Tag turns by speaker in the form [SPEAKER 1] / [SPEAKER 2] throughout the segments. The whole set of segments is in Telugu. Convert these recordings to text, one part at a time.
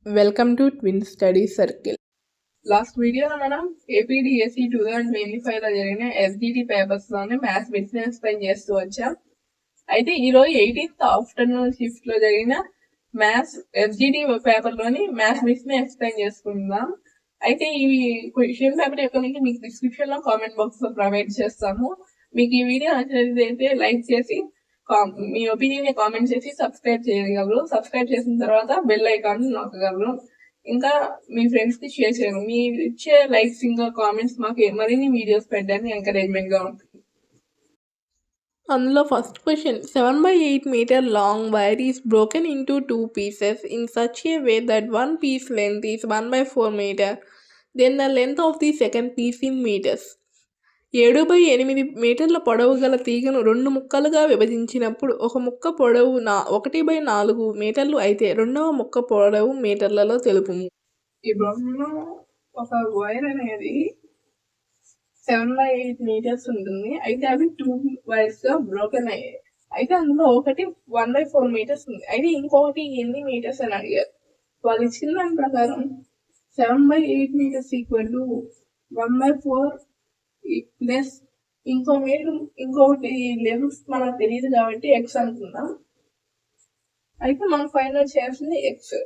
[SPEAKER 1] Welcome to twin study circle. Last వీడియోలో మనం ఏపీడిఎస్సి 2025లో జరిగిన ఎస్జిటి పేపర్స్లోనే మ్యాథ్స్ బిట్స్ని ఎక్స్ప్లెయిన్ చేస్తూ వచ్చాం. అయితే ఈరోజు 18th ఆఫ్టర్నూన్ షిఫ్ట్లో జరిగిన మ్యాథ్స్ ఎస్జిటి పేపర్లోని మ్యాథ్స్ బిట్స్ని ఎక్స్ప్లెయిన్ చేసుకుందాం. అయితే ఈ క్వశ్చన్ పేపర్ యొక్క లింక్ మీకు డిస్క్రిప్షన్లో కామెంట్ బాక్స్లో ప్రొవైడ్ చేస్తాము. మీకు ఈ వీడియో నచ్చినట్లయితే లైక్ చేసి మీ ఒపీనియన్ కామెంట్ చేసి సబ్స్క్రైబ్ చేయగలరు. సబ్స్క్రైబ్ చేసిన తర్వాత బెల్ ఐకాన్ నొక్కగలరు. ఇంకా మీ ఫ్రెండ్స్ కి షేర్ చేయరు. మీరు ఇచ్చే లైక్స్ ఇంకా కామెంట్స్ మాకు మరిన్ని వీడియోస్ పెట్టడానికి ఎంకరేజ్మెంట్ గా ఉంటుంది. అందులో first question, 7/8 meter long wire is broken into 2 pieces in such a way that one piece length is 1/4 meter. Then the length of the second piece in meters. 7/8 మీటర్ల పొడవు గల తీగను 2 ముక్కలుగా విభజించినప్పుడు ఒక ముక్క పొడవు 1/4 మీటర్లు అయితే రెండవ ముక్క పొడవు మీటర్లలో తెలుపుము. ఈ బొమ్మలో ఒక వైర్ అనేది 7/8 మీటర్స్ ఉంటుంది. అయితే అవి 2 వైర్స్ గా బ్రోకెన్ అయ్యాయి. అయితే అందులో ఒకటి 1/4 మీటర్స్ ఉంది. అయితే ఇంకొకటి ఎన్ని మీటర్స్ అని అడిగారు. వాళ్ళు ఇచ్చిన దాని ప్రకారం 7/8 మీటర్స్ ఈక్వల్ టు 1/4 ప్లస్ ఇంకొకటి లెవెల్స్ మనకు తెలియదు కాబట్టి ఎక్స్ అనుకుందాం. అయితే మనం ఫైనల్ చేయాల్సింది ఎక్స్.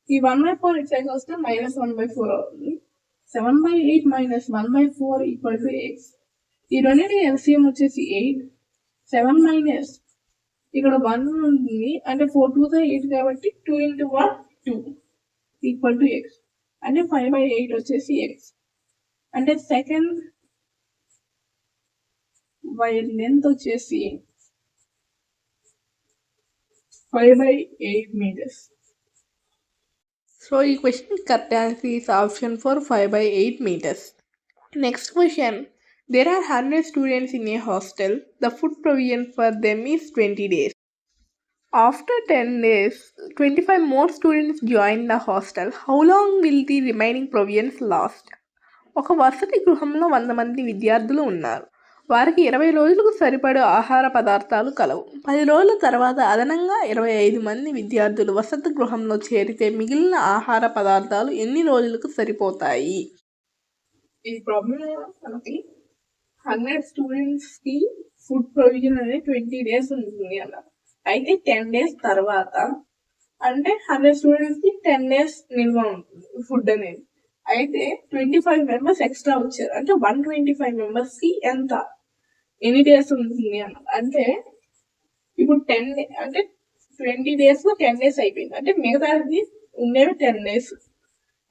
[SPEAKER 1] ఈ 1/4 ఇటు సైడ్ వస్తే -1/4 అవుతుంది. 7/8 - 1/4 ఈక్వల్ టు ఎక్స్. ఈ రెండింటి ఎల్సిఎం వచ్చేసి 8. 7 ఇక్కడ 1 ఉంటుంది, అంటే 4 2 8 కాబట్టి 2 × 1 2 ఈక్వల్ టు ఎక్స్. అంటే 5/8 వచ్చేసి ఎక్స్. అంటే సెకండ్ వైర్ లెంత్ వచ్చేసి 5/8 meters. So ఈ question correct answer is option for 5/8 meters. Next question. There are 100 students in a hostel. The food provision for them is 20 days. After 10 days, 25 more students join the hostel. How long will the remaining provisions last? ఒక వసతి గృహంలో 100 మంది విద్యార్థులు ఉన్నారు. వారికి 20 రోజులకు సరిపడే ఆహార పదార్థాలు కలవు. 10 రోజుల తర్వాత అదనంగా 25 మంది విద్యార్థులు వసతి గృహంలో చేరితే మిగిలిన ఆహార పదార్థాలు ఎన్ని రోజులకు సరిపోతాయి? ఈ ప్రాబ్లం మనకి 100 స్టూడెంట్స్ కి ఫుడ్ ప్రొవిజన్ అనేది 20 days ఉంటుంది అన్నారు. అయితే 10 days తర్వాత అంటే 100 స్టూడెంట్స్ కి 10 days నిల్వ ఉంటుంది ఫుడ్ అనేది. అయితే 25 మెంబర్స్ ఎక్స్ట్రా వచ్చారు, అంటే 125 మెంబర్స్ కి ఎన్ని డేస్ ఉంటుంది అన్నారు. అంటే ఇప్పుడు 10 అంటే 20 days లో 10 days అయిపోయింది, అంటే మిగతాది ఉండేవి 10 days.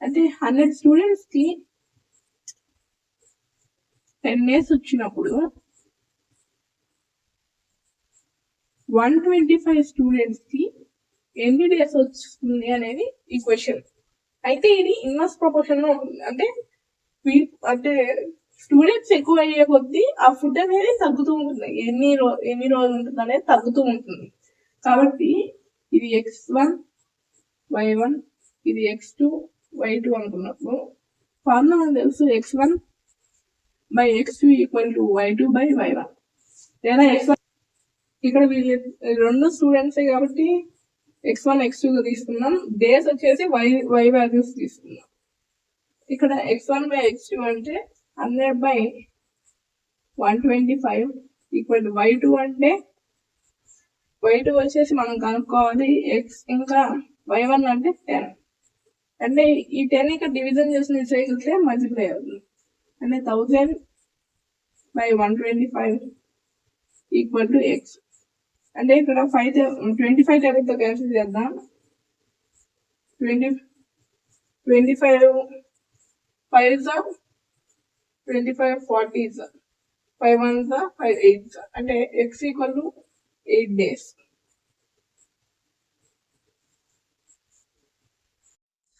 [SPEAKER 1] అంటే 100 స్టూడెంట్స్ కి 10 days వచ్చినప్పుడు 125 స్టూడెంట్స్ కి ఎన్ని డేస్ వస్తుంది అనేది ఈ క్వశ్చన్. అయితే ఇది ఇన్వర్స్ ప్రపోర్షన్ లో ఉంటుంది. అంటే స్టూడెంట్స్ ఎక్కువ అయ్యే కొద్దీ ఆ ఫుడ్ అనేది తగ్గుతూ ఉంటుంది. ఎన్ని రోజులు ఉంటుంది అనేది తగ్గుతూ ఉంటుంది. కాబట్టి ఇది x1 y1 ఇది x2 y2 అనుకున్నప్పుడు ఫార్ములా తెలుసు, x1/x2 = y2/y1. లేదా x1 ఇక్కడ వీళ్ళు 2 స్టూడెంట్సే కాబట్టి x1 x2 తీసుకున్నాం. డేస్ వచ్చేసి y వాల్యూస్ తీసుకున్నాం. ఇక్కడ x1/x2 అంటే 100/125 = y2 అంటే y2 వచ్చేసి మనం కనుక్కోవాలి x, ఇంకా y1 అంటే 10. అంటే ఈ 10 ఇక్కడ డివిజన్ చేసిన చేస్తే మల్టిప్లై అవుతుంది. అంటే 1000/125 = x. అంటే ఇక్కడ 25 టేబుల్తో క్యాన్సిల్ చేద్దాం. 25 5s 25 40s 5 1s 5 8s అంటే x = 8 days.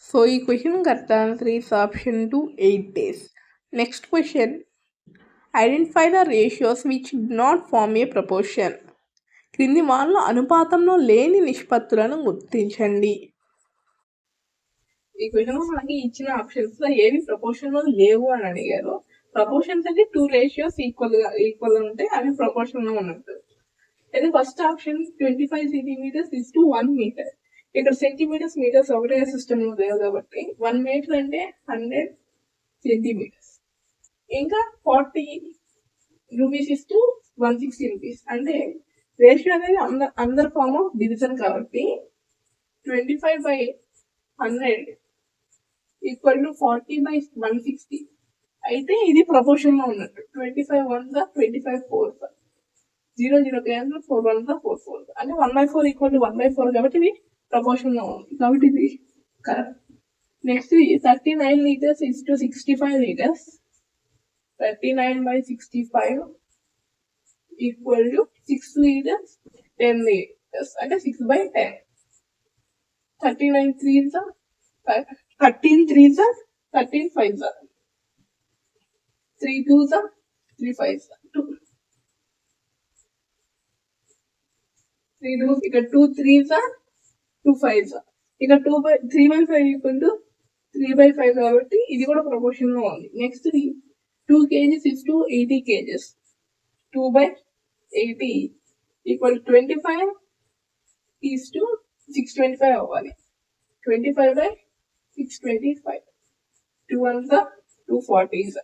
[SPEAKER 1] సో ఈ question correct answer is option 2 8 days. Next question, identify the ratios which do not form a proportion. క్రింది వాళ్ళ అనుపాతంలో లేని నిష్పత్తులను గుర్తించండి. ఈ క్వశ్చన్ మనకి ఇచ్చిన ఆప్షన్స్ లో ఏవి ప్రపోర్షన్ లో లేవు అని అడిగారు. ప్రపోర్షన్స్ అంటే 2 రేషియోస్ ఈక్వల్ ఉంటే అవి ప్రపోర్షన్ లో ఉన్నట్టు. అయితే first option 25 centimeters is to 1 meter. ఇక్కడ సెంటీమీటర్స్ మీటర్స్ ఒకటే సిస్టమ్ లేదు కాబట్టి 1 మీటర్ అంటే 100 సెంటీమీటర్స్. ఇంకా 40 రూపీస్ ఇస్ టు 160 రూపీస్. అంటే రేషియో అనేది అందర్ ఫార్మ్ ఆఫ్ డివిజన్ కాబట్టి 25/100 ఈక్వల్ టు 40/160 అయితే ఇది ప్రపోర్షన్ లో ఉన్నట్టు. 25 1 25 4 0 0 క్యాన్సిల్ 4 1 4 4 అంటే 1/4 ఈక్వల్ టు 1/4 కాబట్టి ఇది ప్రపోర్షన్ లో ఉంది కాబట్టి ఇది correct. Next 39 liters is to 65 liters. 39/65 equal to 6 liters 10 liters అంటే 6/10. 39 3s 13 3s 13 5s 3 2s 3 5s 2 3 2 ఇక్కడ 2 3s 2 5s ఇక 3/5 ఈక్వల్ టు 3/5 కాబట్టి ఇది కూడా ప్రపోర్షన్ లో ఉంది. Next 2 kgs is to 80 kgs. 2/80 equal 25 is to 625 అవ్వాలి. 25/625 2 1s 2 40s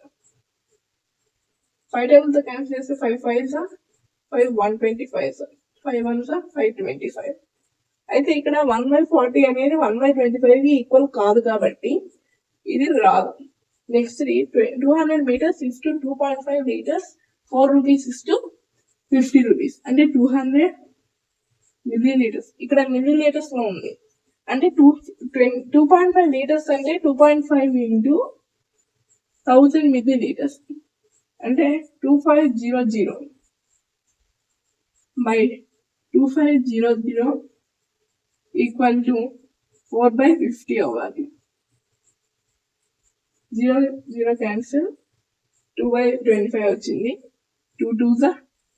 [SPEAKER 1] 5 టేబుల్తో క్యాన్సిల్ చేస్తే 5 5s 5 125s 5 1s 525. అయితే ఇక్కడ 1/40 అనేది 1/25 ఈక్వల్ కాదు కాబట్టి ఇది రాదు. Next 200 meters is to 2.5 liters 4 rupees is to 50 rupees అంటే 200 milliliters. ఇక్కడ milliliters లో ఉంది అంటే 2.5 liters అంటే 2.5 into 1000 milliliters అంటే 2500 by 2500 ఈక్వల్ టు 4/50 అవ్వాలి. 0 0 క్యాన్సిల్ 2/25 వచ్చింది. 2 2s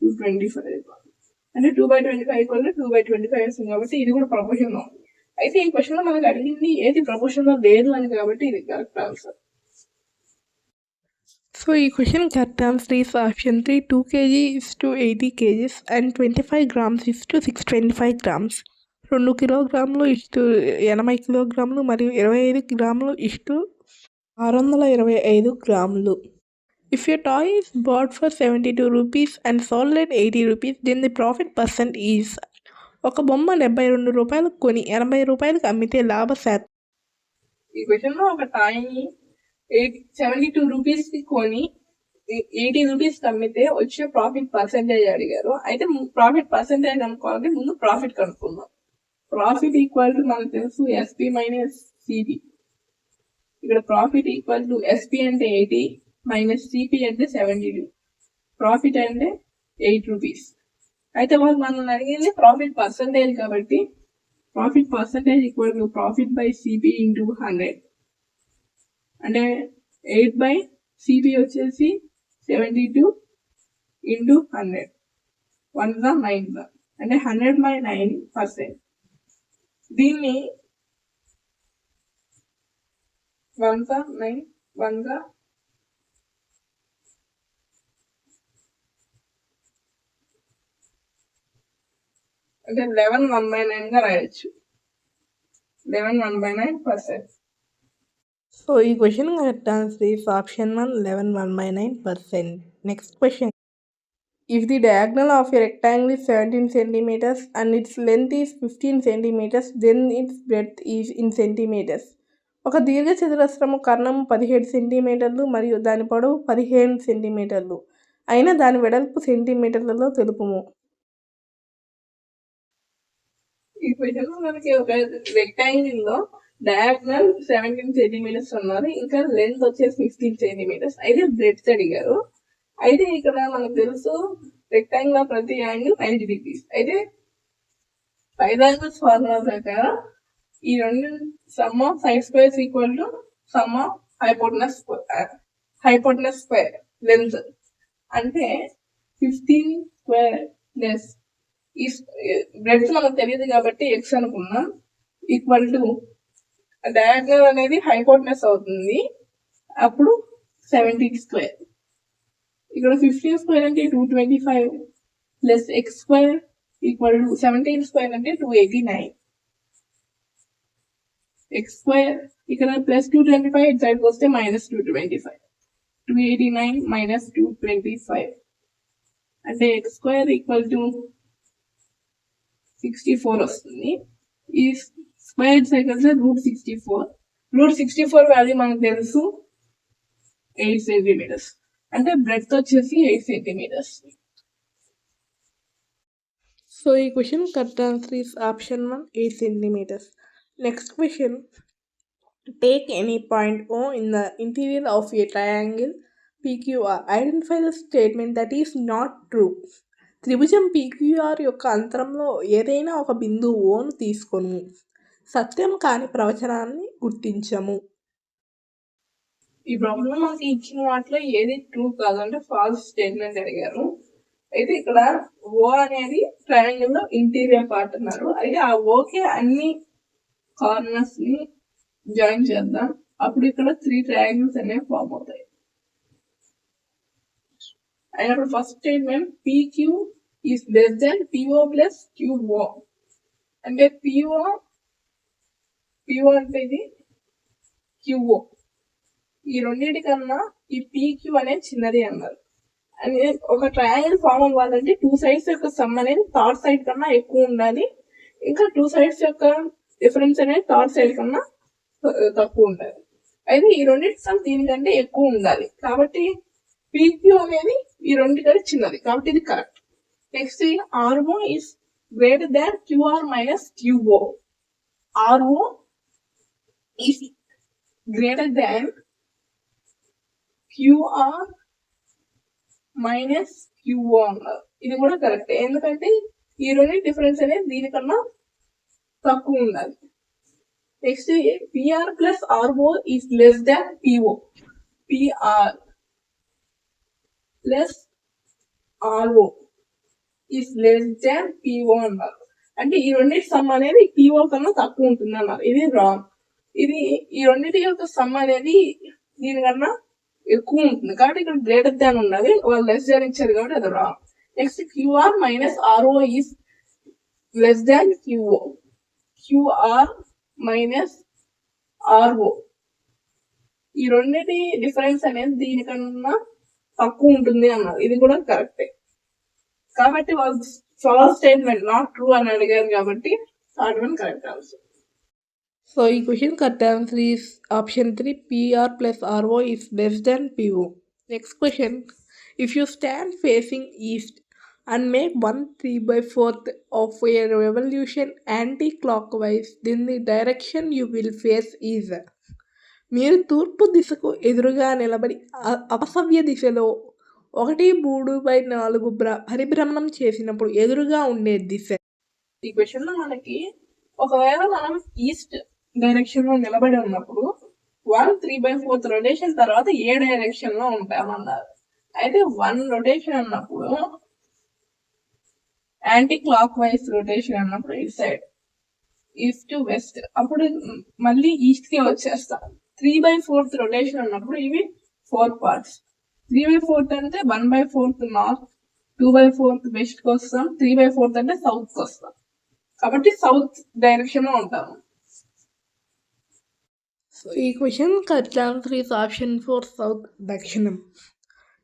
[SPEAKER 1] 225 అంటే 2/25 ఈక్వల్ టు 2/25 వస్తుంది కాబట్టి ఇది కూడా ప్రపోర్షన్ లో ఉంది. అయితే ఈ క్వశ్చన్ లో మనకు అడిగింది ఏది ప్రపోర్షన్ లో లేదు అని కాబట్టి ఇది కరెక్ట్ ఆన్సర్. సో ఈ question correct answer is option 3 2 kg is to 80 kgs and 25 grams is to 625 grams. 2 కిలోగ్రాములు ఇష్టు 80 కిలోగ్రాములు మరియు 25 గ్రాములు ఇష్టు 625 గ్రాములు. If your toy is bought for 72 rupees and sold at 80 rupees, then the profit percent is. ఒక బొమ్మ 72 రూపాయలకు కొని 80 రూపాయలకు అమ్మితే లాభ శాతం. ఈ క్వశ్చన్లో ఒక టాయ్ని 72 రూపీస్కి కొని 80 రూపీస్కి అమ్మితే వచ్చే ప్రాఫిట్ పర్సెంటేజ్ అడిగారు. అయితే ప్రాఫిట్ పర్సెంటేజ్ అనుకోవాలంటే ముందు ప్రాఫిట్ కనుక్కుందాం. ప్రాఫిట్ ఈక్వల్ టు మనకు తెలుసు ఎస్పీ మైనస్ సిపి. ఇక్కడ ప్రాఫిట్ ఈక్వల్ టు ఎస్పీ అంటే 80 మైనస్ సిపి అంటే 72. ప్రాఫిట్ అంటే 8 రూపీస్. అయితే వాళ్ళు మనల్ని అడిగింది ప్రాఫిట్ పర్సంటేజ్ కాబట్టి profit percentage equal to profit by CP into 100 అంటే 8/సిపి వచ్చేసి 72 ఇంటూ 100 1 9 అంటే 100/9%. దీన్ని 1 9 1 అంటే 11 1/9గా రాయొచ్చు. 11 1/9%. సో ఈ question correct answer is option 1 11 1/9%. Next question. If the diagonal of a rectangle is 17 centimeters and its length is 15 centimeters, then its breadth is in centimeters. ఒక దీర్ఘ చతురస్రము కర్ణము 17 సెంటీమీటర్లు మరియు దాని పొడవు 15 సెంటీమీటర్లు అయినా దాని వెడల్పు సెంటీమీటర్లలో తెలుపుము. ఈ క్వశ్చన్ మనకి ఒక రెక్టాంగిల్ లో డయాగ్నల్ 17 సెంటీమీటర్స్ ఉన్నారు, ఇంకా లెంత్ వచ్చేసి 15 సెంటీమీటర్స్. అయితే బ్రెడ్త్ అడిగారు. అయితే ఇక్కడ మనకు తెలుసు రెక్టాంగిల్ ప్రతి యాంగిల్ 90 degrees. అయితే పైథాగరస్ ఫార్ములా ప్రకారం ఈ రెండు some of side squares equal to some of hypotenuse square length అంటే 15 స్క్వేర్ ప్లస్ ఈ బ్రెడ్త్ మనకు తెలియదు కాబట్టి ఎక్స్ అనుకున్నాం ఈక్వల్ టు డయాగ్నల్ అనేది హైపోటనస్ అవుతుంది, అప్పుడు 17 స్క్వేర్. ఇక్కడ 15 స్క్వేర్ అంటే 225 plus X square equal to 17 square అంటే 289. ఎక్స్ స్క్వేర్ ఇక్కడ ప్లస్ 225 ఇటు సైడ్కి వస్తే మైనస్ 225, 289 మైనస్ 225 అంటే ఎక్స్ స్క్వేర్ ఈక్వల్ టు 64 వస్తుంది. ఈ స్క్వేర్ సైకిల్స్ √64 వాల్యూ మనకు తెలుసు 8 సెంటీమీటర్స్, అంటే బ్రెడ్త్ వచ్చేసి 8 సెంటీమీటర్స్. సో ఈ question correct answer is option 1, 8 centimeters. Next question, take any point O in the interior of a triangle PQR. Identify the statement that is not true. త్రిభుజం PQR యొక్క అంతరంలో ఏదైనా ఒక బిందువు ఓను తీసుకొను. సత్యం కాని ప్రవచనాన్ని గుర్తించము. ఈ ప్రాబ్లం మనకి ఇచ్చిన వాటిలో ఏది ట్రూ కాదంటే ఫాల్స్ స్టేట్మెంట్ అడిగారు. అయితే ఇక్కడ ఓ అనేది ట్రయాంగిల్ లో ఇంటీరియర్ పార్ట్ అన్నారు. అయితే ఆ ఓకే అన్ని కార్నర్స్ ని జాయిన్ చేద్దాం, అప్పుడు ఇక్కడ 3 ట్రయాంగిల్స్ అనేవి ఫామ్ అవుతాయి. అయినప్పుడు first statement PQ is less than PO plus QO, అంటే PO అంటే ఇది QO, ఈ రెండింటి కన్నా ఈ PQ అనేది చిన్నది అన్నారు. అని ఒక ట్రయాంగిల్ ఫామ్ అవ్వాలంటే 2 సైడ్స్ యొక్క సమ్ అనేది థర్డ్ సైడ్ కన్నా ఎక్కువ ఉండాలి, ఇంకా 2 సైడ్స్ యొక్క డిఫరెన్స్ అనేది థర్డ్ సైడ్ కన్నా తక్కువ ఉండాలి. అయితే ఈ రెండింటి సమ్ దీనికంటే ఎక్కువ ఉండాలి, కాబట్టి PQ అనేది ఈ రెండింటికంటే చిన్నది, కాబట్టి ఇది correct. Next RO is greater than QR minus QO. RO is greater than QR minus QO అన్నారు. ఇది కూడా కరెక్ట్, ఎందుకంటే ఈ రెండు డిఫరెన్స్ అనేది దీనికన్నా తక్కువ ఉండాలి. Next PR plus RO is less than PO. PR plus RO is less than PO అన్నారు, అంటే ఈ రెండింటి సమ్ అనేది PO కన్నా తక్కువ ఉంటుంది అన్నారు. ఇది రాంగ్. ఇది ఈ రెండింటి యొక్క సమ్ అనేది దీనికన్నా ఎక్కువ ఉంటుంది, కాబట్టి ఇక్కడ గ్రేటర్ దాన్ ఉన్నది, వాళ్ళు లెస్ దాన్ ఇచ్చారు కాబట్టి అది wrong. Next QR minus RO is less than QO. QR minus RO ఈ రెండింటి డిఫరెన్స్ అనేది దీనికన్నా తక్కువ ఉంటుంది అన్నారు. ఇది కూడా కరెక్టే, కాబట్టి వాళ్ళు ఫాల్స్ స్టేట్మెంట్ నాట్ ట్రూ అని అడిగారు, కాబట్టి third one correct answer. So ఈ question correct answer is option 3, PR plus RO is less than PO. Next question, if you stand facing east and make 1/3/4 of a revolution anti-clockwise, then the direction you will face is. మీరు తూర్పు దిశకు ఎదురుగా నిలబడి అపసవ్య దిశలో 1/3/4 పరిభ్రమణం చేసినప్పుడు ఎదురుగా ఉండే దిశ. ఈ క్వశ్చన్లో మనకి ఒకవేళ మనం ఈస్ట్ డైరెక్షన్ లో నిలబడి ఉన్నప్పుడు 1/3/4 రొటేషన్ తర్వాత ఏ డైరెక్షన్ లో ఉంటామన్నారు. అయితే 1 రొటేషన్ అన్నప్పుడు యాంటీ క్లాక్ వైజ్ రొటేషన్ అన్నప్పుడు ఇటు సైడ్ ఈస్ట్ టు వెస్ట్, అప్పుడు మళ్ళీ ఈస్ట్ కి వచ్చేస్తాం. 3/4 రొటేషన్ అన్నప్పుడు ఇవి 4 పార్ట్స్. 3/4 అంటే 1/4 నార్త్, 2/4 వెస్ట్ కి వస్తాం, 3/4 అంటే సౌత్ కి వస్తాం, కాబట్టి సౌత్ డైరెక్షన్ లో ఉంటాము. సో ఈ question correct answer is option 4, south దక్షిణం.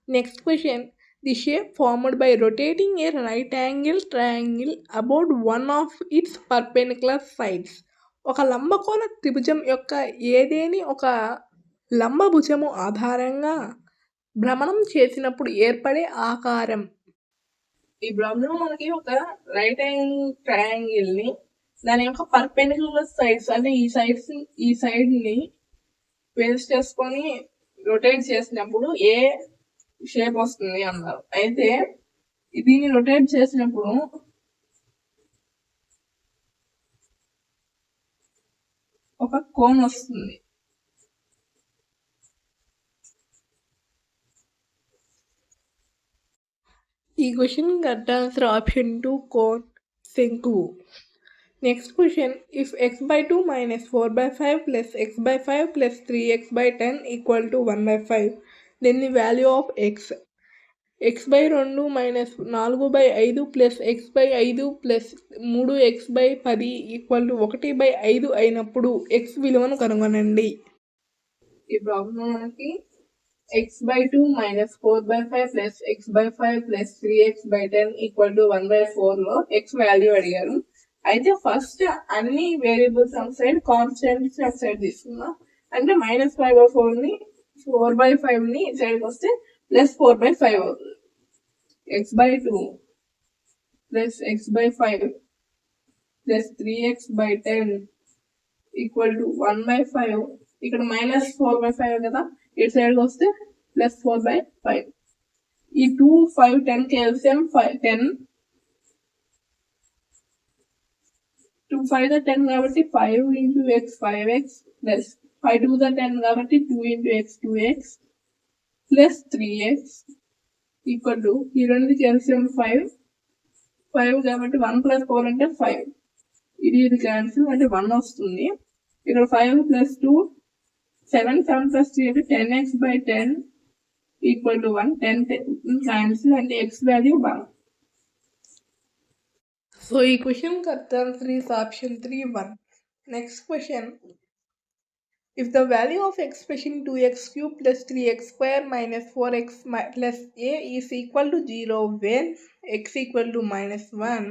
[SPEAKER 1] Next question, the shape formed by rotating a right angle triangle about one of its perpendicular sides. ఒక లంబకోణ త్రిభుజం యొక్క ఏదేని ఒక లంబభుజము ఆధారంగా భ్రమణం చేసినప్పుడు ఏర్పడే ఆకారం. ఈ భ్రమణం మనకి ఒక రైట్ యాంగిల్ ట్రయాంగిల్ ని దాని యొక్క పర్పెండిక్యులర్ సైడ్స్ అంటే ఈ సైడ్ ని బేస్ చేసుకొని రొటేట్ చేసినప్పుడు ఏ షేప్ వస్తుంది అన్నారు. అయితే దీన్ని రొటేట్ చేసినప్పుడు ఒక కోన్ వస్తుంది. ఈ question correct answer option 2, cone శంకు. Next question, if x/2 minus 4/5 plus x/5 plus 3x/10 equal to 1/5, then the value of x. x/2 minus 4/5 plus x/5 plus 3x/10 equal to 1/5 అయినప్పుడు x విలువను కనుగొనండి. ఈ ప్రాబ్లం మనకి x/2 minus 4/5 plus x/5 plus 3x/10 equal to 1/4లో x వాల్యూ అడిగారు. అయితే ఫస్ట్ అన్ని variables of side constants of side తీసుకుందాం. అంటే -5/4ని 4/5ని సైడ్కి వస్తే ప్లస్ 4/5 అవుతుంది. x/2 plus x/5 plus 3x/10 equal to 1/5. ఇక్కడ -4/5 కదా, ఇటు సైడ్కి వస్తే ప్లస్ 4/5. ఈ 2, 5, 10 కేల్సియం 10, 2 5 10 కాబట్టి 5 into x 5x ప్లస్ 5 2 10 కాబట్టి 2 into x 2x plus 3x equal to ఈ రెండు కేల్సియం 5 కాబట్టి 1 + 4 అంటే 5. ఇది క్యాన్సిల్ అంటే 1 వస్తుంది. ఇక్కడ 5 + 2 7 7 + 3 అంటే 10x/10 ఈక్వల్ టు 1. 10 క్యాన్సిల్ అంటే x వాల్యూ 1. So, ఈ question correct answer is option 3 1. Next question. If the value of expression 2x³ plus 3x² minus 4x plus a is equal to 0 when x equal to -1,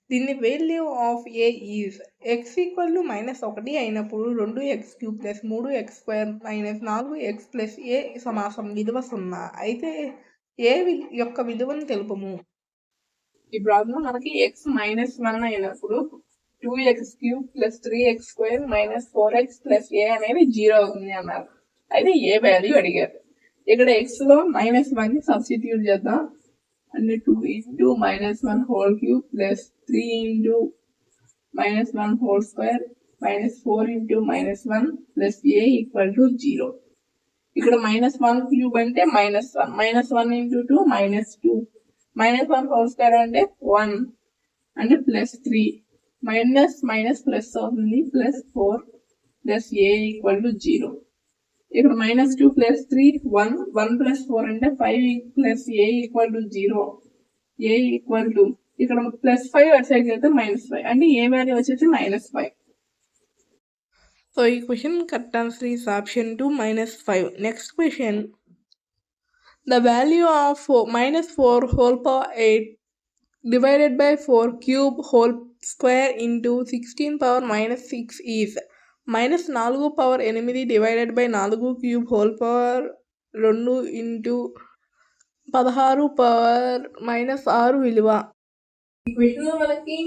[SPEAKER 1] then the value of a is x equal to -1 అయినప్పుడు 2x³ plus 3x² minus 4x plus a సమాసం విలువ 0 అయితే a యొక్క విలువను తెలుపము. ఈ ప్రాబ్లం మనకి x -1 అయినప్పుడు 2x³ plus 3x² minus 4x plus a అనేది 0 అవుతుంది అన్నారు. అయితే ఏ వాల్యూ అడిగారు. ఇక్కడ x లో -1 సబ్స్టిట్యూట్ చేద్దాం. అంటే 2 into -1 whole cube plus 3 into -1 whole square minus 4 into -1 plus a equal to 0. ఇక్కడ -1 cube అంటే -1 -1 into 2 -2 -1 whole square అంటే 1 అంటే ప్లస్ 3 మైనస్ మైనస్ ప్లస్ అవుతుంది plus 4 plus a equal to 0. ఇక్కడ -2 ప్లస్ 3 1 1 ప్లస్ 4 అంటే 5 plus a equal to 0. a equal to ఇక్కడ ప్లస్ 5 అటు సైడ్ అయితే -5 అంటే a వాల్యూ వచ్చేసి -5. సో ఈ question correct answer is option 2 -5. Next question. The value of -4 whole power 8 divided by 4 cube whole square into 16 power -6 is -4 power 8 divided by 4 cube whole power 2 into 16 power -6 విలువ. ఈ క్వశ్చన్లో మనకి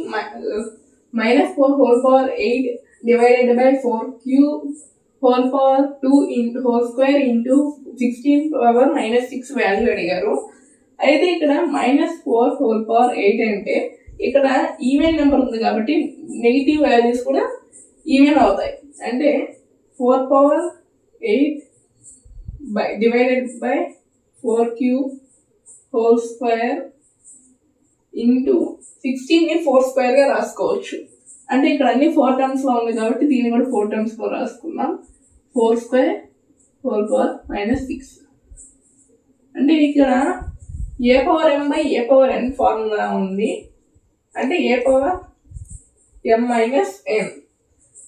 [SPEAKER 1] -4 whole power 8 divided by 4 cube whole power 2 into whole square into 16 power -6 value అడిగారు. అయితే ఇక్కడ -4 whole power 8 అంటే ఇక్కడ ఈవెన్ నెంబర్ ఉంది కాబట్టి నెగిటివ్ వాల్యూస్ కూడా ఈవెన్ అవుతాయి. అంటే 4 power 8 divided by 4 cube whole square into 16ని 4 square గా రాసుకోవచ్చు. అంటే ఇక్కడ అన్ని 4 టర్మ్స్ లో ఉంది కాబట్టి దీన్ని కూడా 4 టర్మ్స్ లో రాసుకుందాం. 4 square whole power -6 అంటే ఇక్కడ a power m by a power n formula ఉంది. అంటే a power m minus n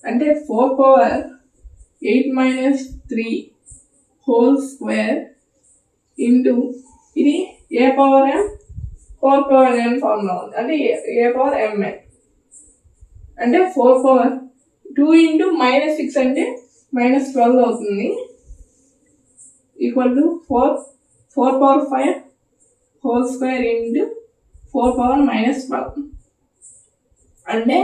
[SPEAKER 1] అంటే 4 power 8 minus 3 whole square into ఇది a power m 4 power n formula ఉంది. అంటే a power mn అంటే 4 power 2 into -6 అంటే -12 అవుతుంది. Equal to 4 power 5 whole square into 4 power -12 అంటే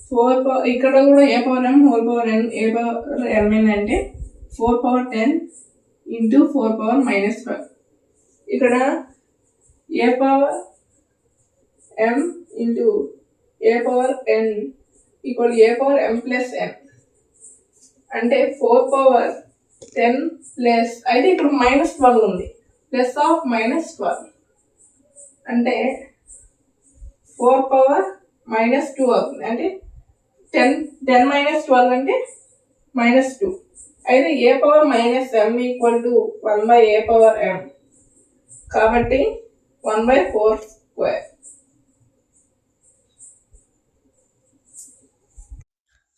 [SPEAKER 1] 4 power ఇక్కడ కూడా a power m whole power n a power mn అంటే 4 power 10 into 4 power -12. ఇక్కడ a power m into a power n equal a power m plus n అంటే 4 power 10 ప్లస్ అయితే ఇక్కడ -12 ఉంది ప్లస్ ఆఫ్ -12 అంటే 4 power -2 అవుతుంది. అంటే 10 -12 అంటే -2 అయితే a power -m equal to 1 by a power m కాబట్టి 1/4 square.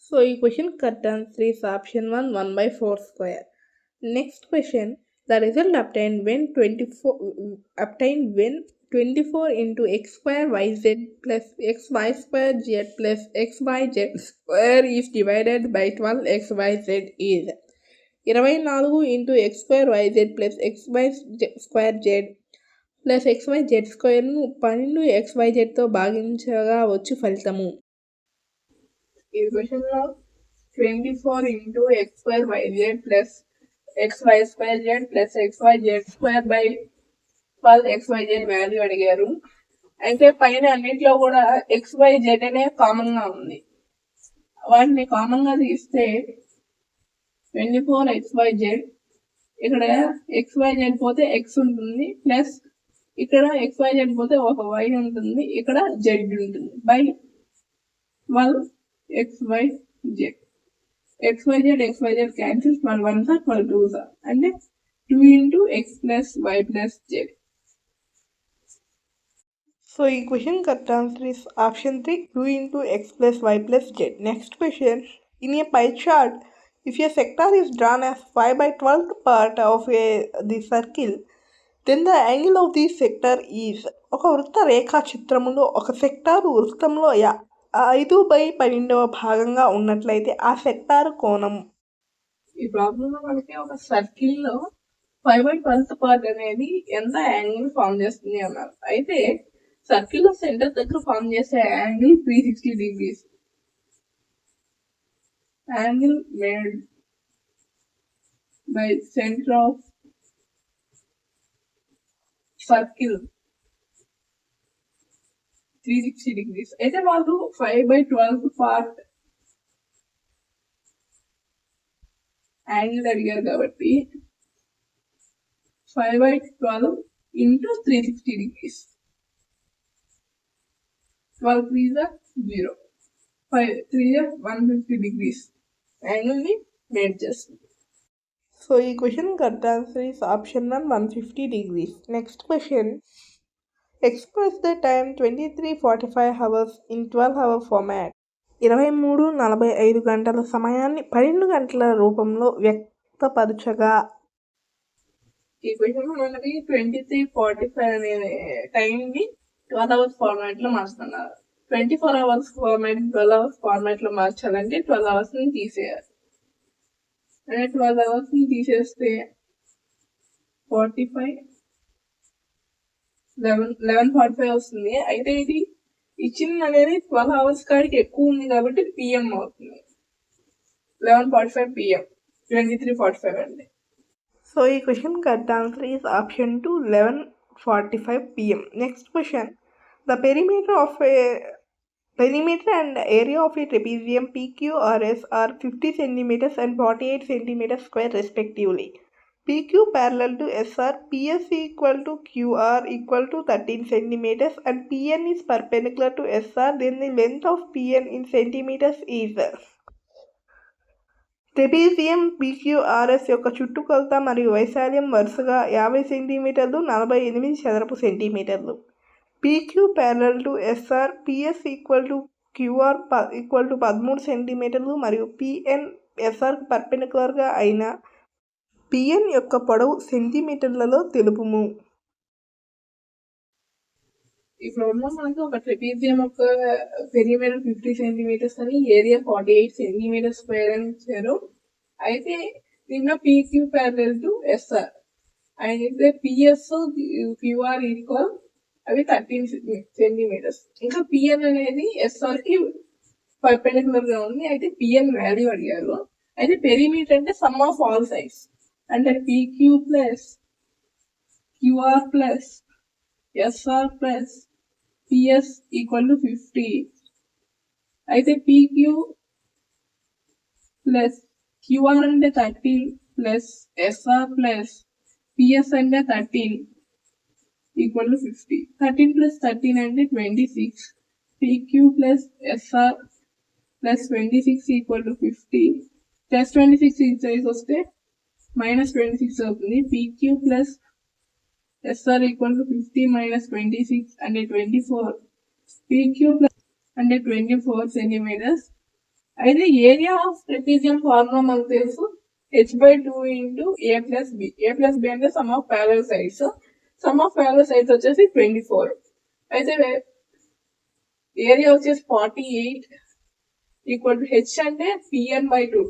[SPEAKER 1] So ఈ question correct answer is option 1, 1/4 square. Next question, the result obtained when 24 into x square yz plus xy square z plus xyz square is divided by 12 xyz is 24 into x square yz plus xy square z plus XYZ స్క్వేర్ను 12 XYZతో భాగించగా వచ్చు ఫలితము. ఈ క్వశ్చన్లో 24 into x square yz plus xy square z plus xyz square by 12 XYZ value అడిగారు. అయితే పైన అన్నింటిలో కూడా XYZ అనే కామన్గా ఉంది. వాటిని కామన్గా తీస్తే 24 XYZ, ఇక్కడ XYZ పోతే x ఉంటుంది, ప్లస్ ఇక్కడ XYZ పోతే ఒక y ఉంటుంది, ఇక్కడ z ఉంటుంది, by 12 XYZ. XYZ cancel, 12 1s are 12 2s are, అంటే 2 into x plus y plus z. So ఈ question correct answer is option 3, 2 into x plus y plus z. Next question, in a pie chart, if a sector is drawn as 5/12th part of the circle, then the angle of the sector is. ఒక వృత్త రేఖా చిత్రములో ఒక సెక్టారు వృత్తంలో 5/12వ భాగంగా ఉన్నట్లయితే ఆ సెక్టారు కోణం. ఈ ప్రాబ్లంలో మనకి ఒక సర్కిల్లో 5/12th పార్ట్ అనేది ఎంత యాంగిల్ ఫామ్ చేస్తుంది అన్నారు. అయితే సర్కిల్లో సెంటర్ దగ్గర ఫామ్ చేసే angle 360 degrees. Angle made by centre of circle 360 degrees. అయితే వాళ్ళు 5/12th పార్ట్ యాంగిల్ అడిగారు కాబట్టి 5/12 into 360 degrees. 12 3s are 0. 5 3 are 150 degrees. Angle ని మేడ్ చేస్తుంది. సో ఈ question correct answer is option 1, 150 degrees. Next question, express the time 23:45 hours in 12-hour format. 23:45 గంటల సమయాన్ని 12 గంటల రూపంలో వ్యక్తపరచగా. ఈ క్వశ్చన్ మనకి 23:45 అనే టైంని 12 hours ఫార్మాట్లో మార్చుతున్నారు. 24 hours ఫార్మాట్ 12 hours ఫార్మాట్లో మార్చాలంటే 12 hours ని తీసేయాలి. అంటే 12 hours ని తీసేస్తే 11:45 వస్తుంది. అయితే ఇది ఇచ్చింది అనేది 12 hours కాడికి ఎక్కువ ఉంది కాబట్టి PM అవుతుంది. 11:45 PM, 23:45 అండి. సో ఈ question correct answer is option 2, 11:45 PM. Next question, the perimeter and area of a trapezium PQRS are 50 centimeters and 48 centimeters square respectively. PQ parallel to SR, PS equal to QR equal to 13 centimeters and PN is perpendicular to SR, then the length of PN in centimeters is. Trapezium PQRS యొక్క చుట్టుకొలత మరియు వైశాల్యం వరుసగా 50 సెంటీమీటర్లు, 48 చదరపు సెంటీమీటర్లు. PQ parallel to SR, PS equal to QR equal to 13 సెంటీమీటర్లు మరియు PN SRకు పర్పెండిక్యులర్గా అయిన PN యొక్క పొడవు సెంటీమీటర్లలో తెలుపుము. ఈ ప్రాబ్లం మనకి ఒక ట్రెపీజియం యొక్క పెరిమీటర్ 50 సెంటీమీటర్స్ అని, ఏరియా 48 సెంటీమీటర్ స్క్వేర్ అని ఇచ్చారు. అయితే దీనిలో PQ ప్యారలల్ టు SR అయితే PS QR ఈక్వల్ అవి 13 సెంటీమీటర్స్. ఇంకా PN అనేది SRకి పర్పెండిక్యులర్ గా ఉంది. అయితే PN వాల్యూ అడిగారు. అయితే పెరిమీటర్ అంటే సమ్ ఆఫ్ ఆల్ సైడ్స్, అంటే PQ plus QR plus SR plus PS equal to 50. అయితే PQ ప్లస్ QR అంటే 13 ప్లస్ SR ప్లస్ PS అంటే 13 ఈక్వల్ టు 50. 13 ప్లస్ 13 అంటే 26. PQ plus SR plus 26 equal to 50. Plus 26 ఇన్సైజ్ వస్తే -26 అవుతుంది. PQ plus SR equal to 50 minus 26 and 24 PQ plus and 24 centimeters. అయితే ఏరియా ఆఫ్ ట్రెపీజియం ఫార్ములా మనకు తెలుసు h/2 into a plus b. a plus b అంటే some of parallel sides. Some of parallel sides వచ్చేసి 24. అయితే ఏరియా వచ్చేసి 48 ఈక్వల్ టు h అంటే pn/2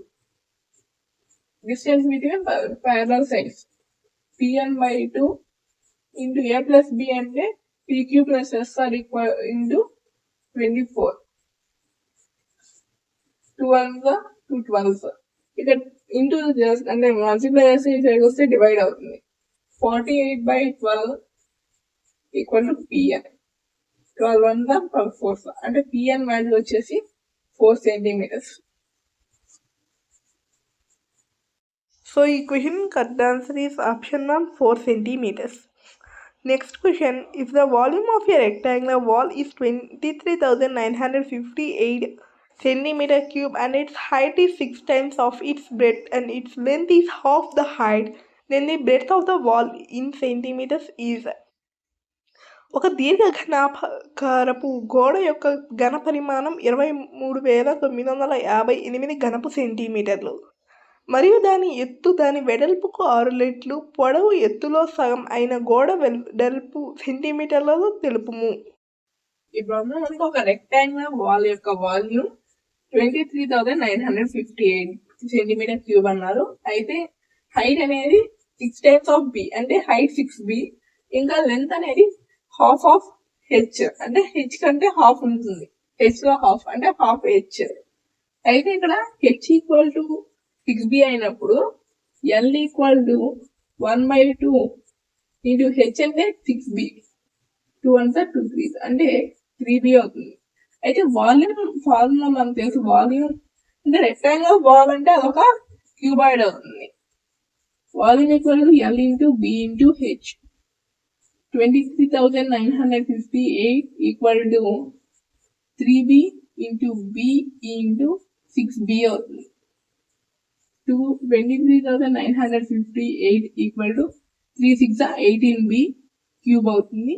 [SPEAKER 1] distance between parallel sides. pn/2 into a plus b అంటే pq plus sr equal into 24. 2 1s 2 12s. ఇక్కడ ఇంటూ జస్ట్ అంటే మల్టిప్లై చేస్తే ఇక్కడికి వస్తే డివైడ్ అవుతుంది. 48/12 equal to pn. 12 1s 12 4s అంటే pn వాల్యూ వచ్చేసి 4 centimeters. So ఈ question correct answer is option 1 4 centimeters. Next question, if the volume of a rectangular wall is 23,958 centimeter cube and its height is 6 times of its breadth and its length is half the height, then the breadth of the wall in centimeters is. ఒక దీర్ఘ ఘనాకారపు గోడ యొక్క ఘన పరిమాణం 23,958 ఘనపు సెంటీమీటర్లు మరియు దాని ఎత్తు దాని వెడల్పుకు 6 రెట్లు, పొడవు ఎత్తులో సగం అయిన గోడ వెడల్పు సెంటీమీటర్లలో తెలుపుము. ఇప్పుడు మనకు ఒక రెక్టాంగులర్ వాల్ యొక్క వాల్యూమ్ 23,958 సెంటీమీటర్ క్యూబ్ అన్నారు. అయితే హైట్ అనేది 6 టైమ్స్ ఆఫ్ బి అంటే హైట్ 6b, ఇంకా లెంత్ అనేది హాఫ్ ఆఫ్ హెచ్ అంటే హెచ్ కంటే హాఫ్ ఉంటుంది. హెచ్ లో హాఫ్ అంటే హాఫ్ హెచ్. అయితే ఇక్కడ హెచ్ ఈక్వల్ టు 6b అయినప్పుడు L equal to 1/2 into H అంటే 6b, 2 1s 2 3s అంటే 3b అవుతుంది. అయితే వాల్యూమ్ ఫార్ములా మనకు తెలుసు. వాల్యూమ్ అంటే రెక్టాంగులర్ వాల్ అంటే అదొక క్యూబాయిడ్ అవుతుంది. Volume equal to L into b into H. 23,958 equal to 3b into b into 6b అవుతుంది. 23,958 ఈక్వల్ టు 3 6 18b క్యూబ్ అవుతుంది.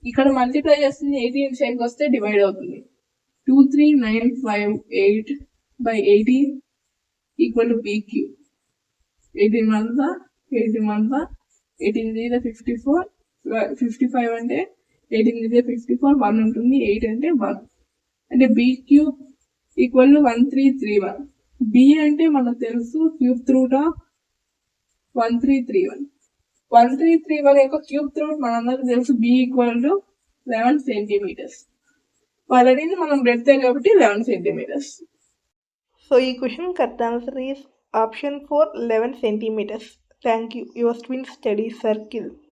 [SPEAKER 1] ఇక్కడ మల్టిప్లై చేస్తుంది 18 సైడ్కి వస్తే డివైడ్ అవుతుంది. 23,958/18 equal to b cube. 18 1s 18 1s 18 3 54, 55 అంటే 18 3 54, 1 ఉంటుంది, 8 అంటే 1 అంటే b cube equal to 1331. b అంటే మనకు తెలుసు క్యూబ్ రూట్ ఆఫ్ 1331. 1331 యొక్క క్యూబ్ రూట్ మనందరికి తెలుసు b ఈక్వల్ టు 11 centimeters. వాళ్ళు అడిగింది మనం బ్రెడ్త్ కాబట్టి 11 centimeters. సో ఈ question correct answer is option 4 11 centimeters. Thank you. Your twin study circle.